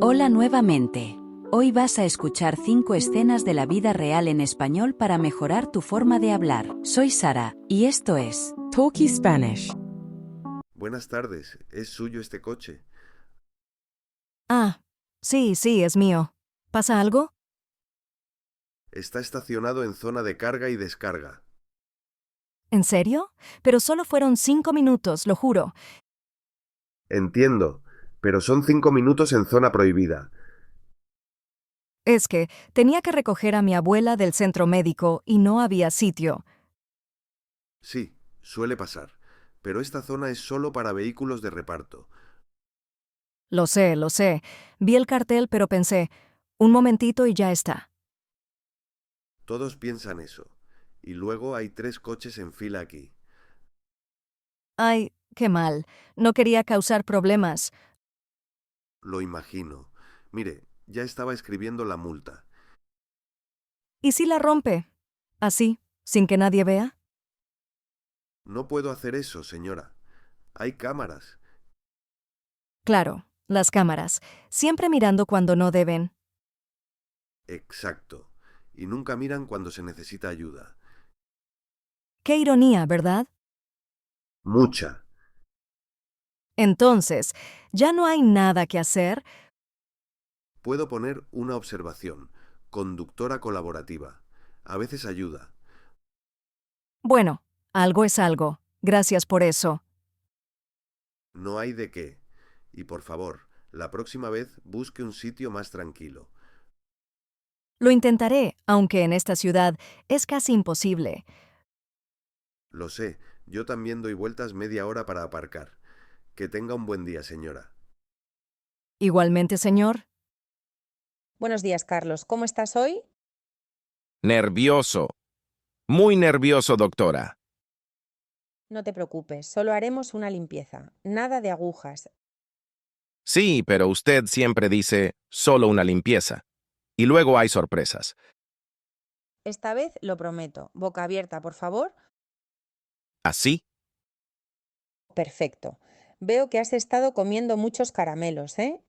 Hola nuevamente. Hoy vas a escuchar 5 escenas de la vida real en español para mejorar tu forma de hablar. Soy Sara, y esto es Talkie Spanish. Buenas tardes, ¿es suyo este coche? Ah, sí, es mío. ¿Pasa algo? Está estacionado en zona de carga y descarga. ¿En serio? Pero solo fueron 5 minutos, lo juro. Entiendo, pero son 5 minutos en zona prohibida. Es que tenía que recoger a mi abuela del centro médico y no había sitio. Sí, suele pasar, pero esta zona es solo para vehículos de reparto. Lo sé. Vi el cartel, pero pensé, un momentito y ya está. Todos piensan eso. Y luego hay 3 coches en fila aquí. Ay, qué mal. No quería causar problemas. Lo imagino. Mire, ya estaba escribiendo la multa. ¿Y si la rompe? ¿Así, sin que nadie vea? No puedo hacer eso, señora. Hay cámaras. Claro, las cámaras. Siempre mirando cuando no deben. Exacto. Y nunca miran cuando se necesita ayuda. Qué ironía, ¿verdad? Mucha. Entonces, ¿ya no hay nada que hacer? Puedo poner una observación. Conductora colaborativa. A veces ayuda. Bueno, algo es algo. Gracias por eso. No hay de qué. Y por favor, la próxima vez busque un sitio más tranquilo. Lo intentaré, aunque en esta ciudad es casi imposible. Lo sé, yo también doy vueltas media hora para aparcar. Que tenga un buen día, señora. Igualmente, señor. Buenos días, Carlos. ¿Cómo estás hoy? Nervioso. Muy nervioso, doctora. No te preocupes, solo haremos una limpieza. Nada de agujas. Sí, pero usted siempre dice solo una limpieza. Y luego hay sorpresas. Esta vez lo prometo. Boca abierta, por favor. ¿Así? Perfecto. Veo que has estado comiendo muchos caramelos, ¿eh?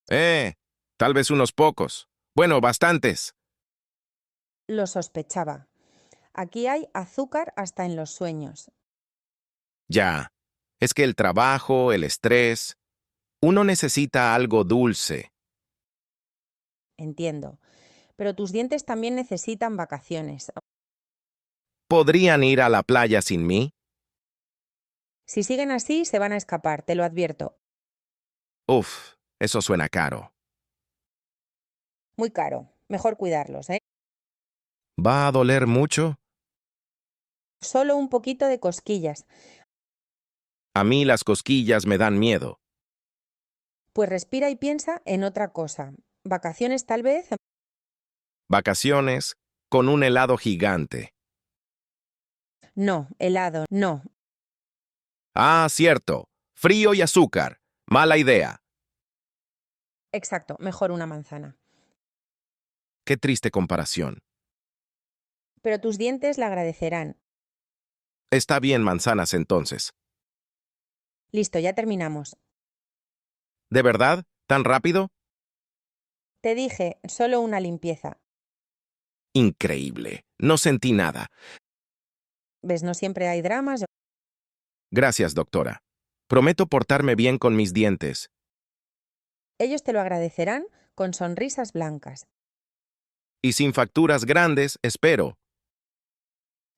Eh, Tal vez unos pocos. Bueno, bastantes. Lo sospechaba. Aquí hay azúcar hasta en los sueños. Ya. Es que el trabajo, el estrés. Uno necesita algo dulce. Entiendo. Pero tus dientes también necesitan vacaciones. ¿Podrían ir a la playa sin mí? Si siguen así, se van a escapar, te lo advierto. Uf, eso suena caro. Muy caro. Mejor cuidarlos, ¿eh? ¿Va a doler mucho? Solo un poquito de cosquillas. A mí las cosquillas me dan miedo. Pues respira y piensa en otra cosa. Vacaciones tal vez. Vacaciones con un helado gigante. No, helado, no. Ah, cierto. Frío y azúcar. Mala idea. Exacto, mejor una manzana. Qué triste comparación. Pero tus dientes la agradecerán. Está bien manzanas entonces. Listo, ya terminamos. ¿De verdad? ¿Tan rápido? Te dije, solo una limpieza. Increíble. No sentí nada. ¿Ves? No siempre hay dramas. Gracias, doctora. Prometo portarme bien con mis dientes. Ellos te lo agradecerán con sonrisas blancas. Y sin facturas grandes, espero.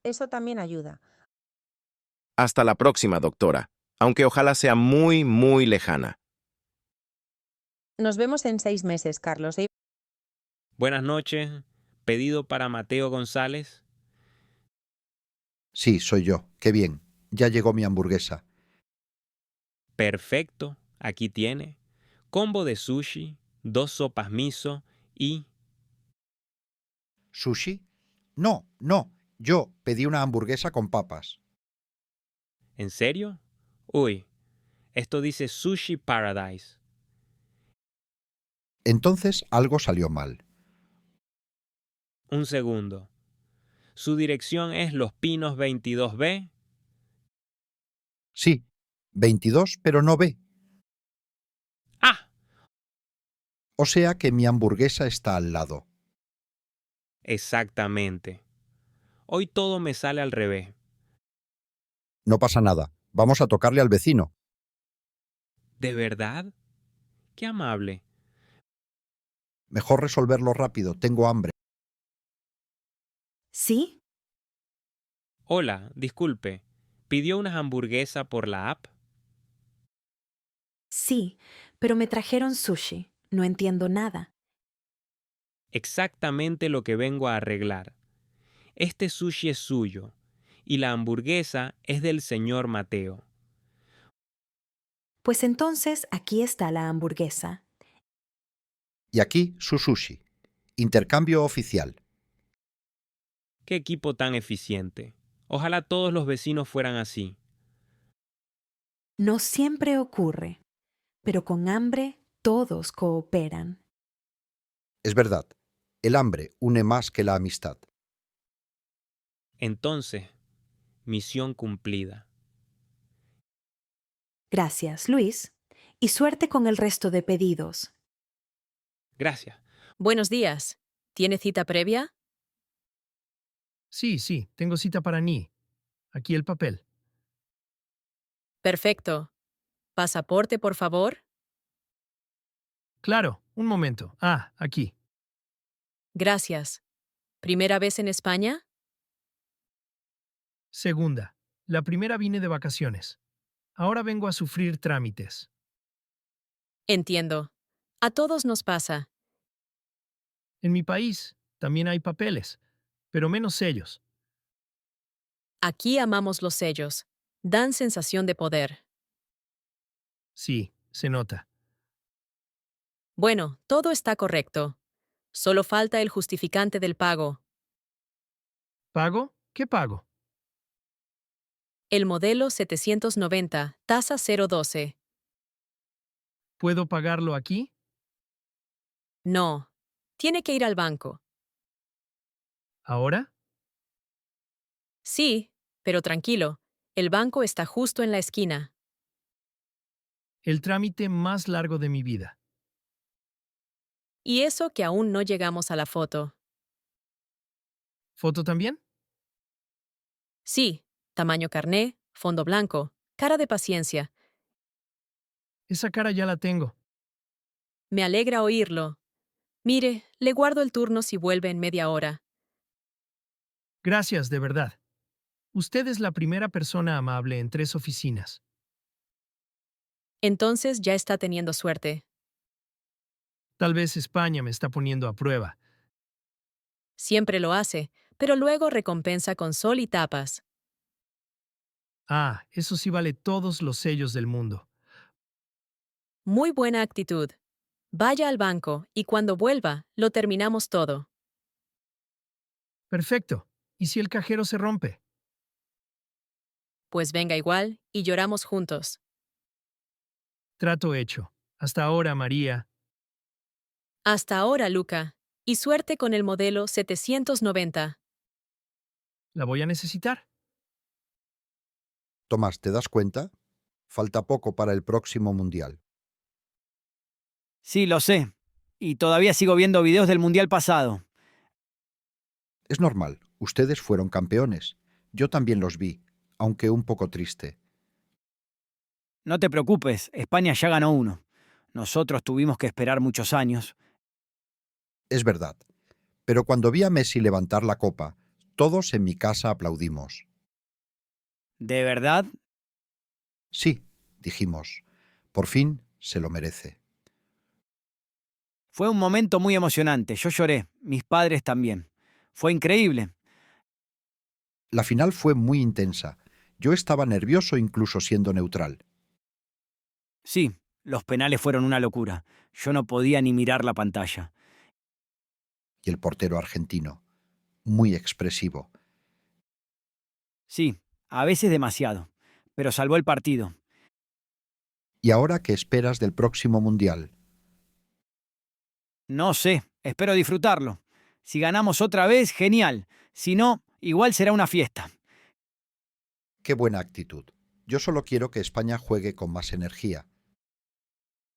Eso también ayuda. Hasta la próxima, doctora. Aunque ojalá sea muy, muy lejana. Nos vemos en 6 meses, Carlos. Buenas noches. Pedido para Mateo González. Sí, soy yo. Qué bien. Ya llegó mi hamburguesa. Perfecto. Aquí tiene. Combo de sushi, 2 sopas miso y... ¿Sushi? No, no. Yo pedí una hamburguesa con papas. ¿En serio? Uy, esto dice Sushi Paradise. Entonces algo salió mal. Un segundo. Su dirección es Los Pinos 22B. Sí, 22, pero no B. ¡Ah! O sea que mi hamburguesa está al lado. Exactamente. Hoy todo me sale al revés. No pasa nada. Vamos a tocarle al vecino. ¿De verdad? Qué amable. Mejor resolverlo rápido. Tengo hambre. ¿Sí? Hola, disculpe. ¿Pidió unas hamburguesas por la app? Sí, pero me trajeron sushi. No entiendo nada. Exactamente lo que vengo a arreglar. Este sushi es suyo y la hamburguesa es del señor Mateo. Pues entonces aquí está la hamburguesa. Y aquí su sushi. Intercambio oficial. Qué equipo tan eficiente. Ojalá todos los vecinos fueran así. No siempre ocurre, pero con hambre todos cooperan. Es verdad. El hambre une más que la amistad. Entonces, misión cumplida. Gracias, Luis. Y suerte con el resto de pedidos. Gracias. Buenos días. ¿Tiene cita previa? Sí, tengo cita para Ni. Aquí el papel. Perfecto. ¿Pasaporte, por favor? Claro, un momento. Ah, aquí. Gracias. ¿Primera vez en España? Segunda. La primera vine de vacaciones. Ahora vengo a sufrir trámites. Entiendo. A todos nos pasa. En mi país también hay papeles, pero menos sellos. Aquí amamos los sellos. Dan sensación de poder. Sí, se nota. Bueno, todo está correcto. Solo falta el justificante del pago. ¿Pago? ¿Qué pago? El modelo 790, tasa 012. ¿Puedo pagarlo aquí? No. Tiene que ir al banco. ¿Ahora? Sí, pero tranquilo. El banco está justo en la esquina. El trámite más largo de mi vida. Y eso que aún no llegamos a la foto. ¿Foto también? Sí, tamaño carné, fondo blanco, cara de paciencia. Esa cara ya la tengo. Me alegra oírlo. Mire, le guardo el turno si vuelve en media hora. Gracias, de verdad. Usted es la primera persona amable en 3 oficinas. Entonces ya está teniendo suerte. Tal vez España me está poniendo a prueba. Siempre lo hace, pero luego recompensa con sol y tapas. Ah, eso sí vale todos los sellos del mundo. Muy buena actitud. Vaya al banco y cuando vuelva, lo terminamos todo. Perfecto. ¿Y si el cajero se rompe? Pues venga igual y lloramos juntos. Trato hecho. Hasta ahora, María. Hasta ahora, Luca. Y suerte con el modelo 790. La voy a necesitar. Tomás, ¿te das cuenta? Falta poco para el próximo mundial. Sí, lo sé. Y todavía sigo viendo videos del mundial pasado. Es normal. Ustedes fueron campeones. Yo también los vi, aunque un poco triste. No te preocupes, España ya ganó uno. Nosotros tuvimos que esperar muchos años. Es verdad. Pero cuando vi a Messi levantar la copa, todos en mi casa aplaudimos. ¿De verdad? Sí, dijimos. Por fin se lo merece. Fue un momento muy emocionante. Yo lloré, mis padres también. Fue increíble. La final fue muy intensa. Yo estaba nervioso incluso siendo neutral. Sí, los penales fueron una locura. Yo no podía ni mirar la pantalla. Y el portero argentino, muy expresivo. Sí, a veces demasiado. Pero salvó el partido. ¿Y ahora qué esperas del próximo mundial? No sé, espero disfrutarlo. Si ganamos otra vez, genial. Si no, igual será una fiesta. Qué buena actitud. Yo solo quiero que España juegue con más energía.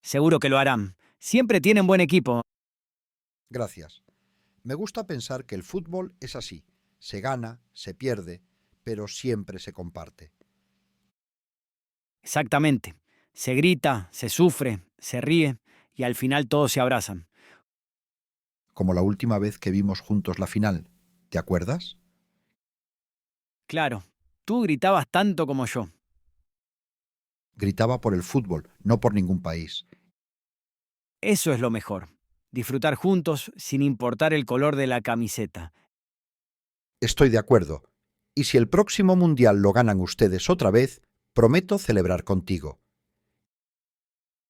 Seguro que lo harán. Siempre tienen buen equipo. Gracias. Me gusta pensar que el fútbol es así. Se gana, se pierde, pero siempre se comparte. Exactamente. Se grita, se sufre, se ríe y al final todos se abrazan. Como la última vez que vimos juntos la final. ¿Te acuerdas? Claro, tú gritabas tanto como yo. Gritaba por el fútbol, no por ningún país. Eso es lo mejor. Disfrutar juntos sin importar el color de la camiseta. Estoy de acuerdo. Y si el próximo mundial lo ganan ustedes otra vez, prometo celebrar contigo.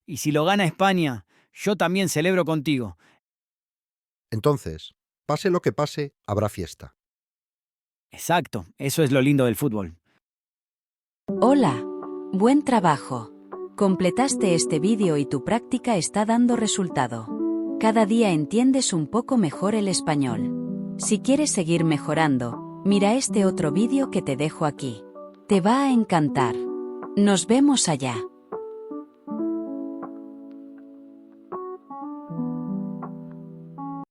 Y si lo gana España, yo también celebro contigo. Entonces, pase lo que pase, habrá fiesta. Exacto, eso es lo lindo del fútbol. Hola. Buen trabajo. Completaste este vídeo y tu práctica está dando resultado. Cada día entiendes un poco mejor el español. Si quieres seguir mejorando, mira este otro vídeo que te dejo aquí. Te va a encantar. Nos vemos allá.